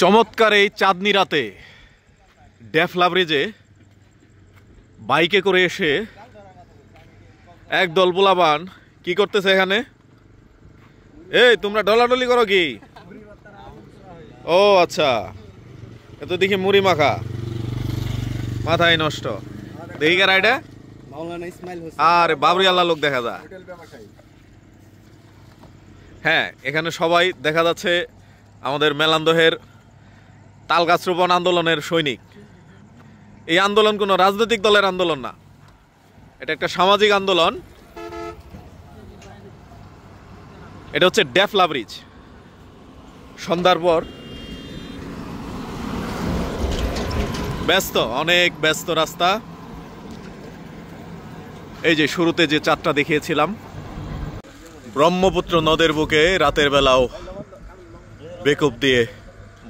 চমৎকার এই চাঁদনি রাতে ডেফলা ব্রিজে বাইকে করে এসে একদল পোলাপান কি করতেছে এখানে? এই তোমরা ডলাডলি করো কি? ও আচ্ছা, এত দেখি মুড়ি মাখা, মাথায় নষ্ট। দেখি কার এটা? আরে বাবরি আল্লাহ লোক দেখা যায়। হ্যাঁ, এখানে সবাই দেখা যাচ্ছে আমাদের মেলান্দহের তালগাছ রোপণ আন্দোলনের সৈনিক। এই আন্দোলন কোনো রাজনৈতিক দলের আন্দোলন না, এটা একটা সামাজিক আন্দোলন। এটা হচ্ছে ডেফলা ব্রিজ। সন্ধ্যার পর ব্যস্ত, অনেক ব্যস্ত রাস্তা। এই যে শুরুতে যে চাঁদটা দেখিয়েছিলাম, ব্রহ্মপুত্র নদের বুকে রাতের বেলাও বেকুব দিয়ে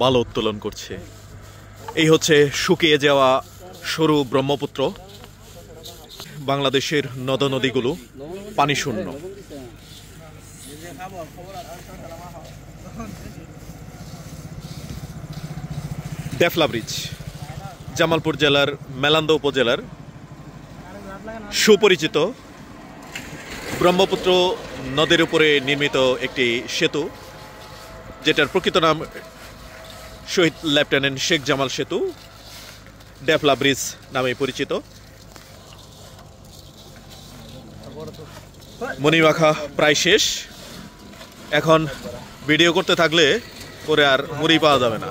বালু উত্তোলন করছে। এই হচ্ছে শুকিয়ে যাওয়া সরু ব্রহ্মপুত্র। বাংলাদেশের নদ নদীগুলো পানি শূন্য। ডেফলা ব্রিজ জামালপুর জেলার মেলান্দ উপজেলার সুপরিচিত ব্রহ্মপুত্র নদের উপরে নির্মিত একটি সেতু, যেটার প্রকৃত নাম শহীদ লেফটেন্যান্ট শেখ জামাল সেতু, ডেফলা ব্রিজ নামে পরিচিত। মণিমাখা প্রায় শেষ। এখন ভিডিও করতে থাকলে পরে আর মুড়ি পাওয়া যাবে না।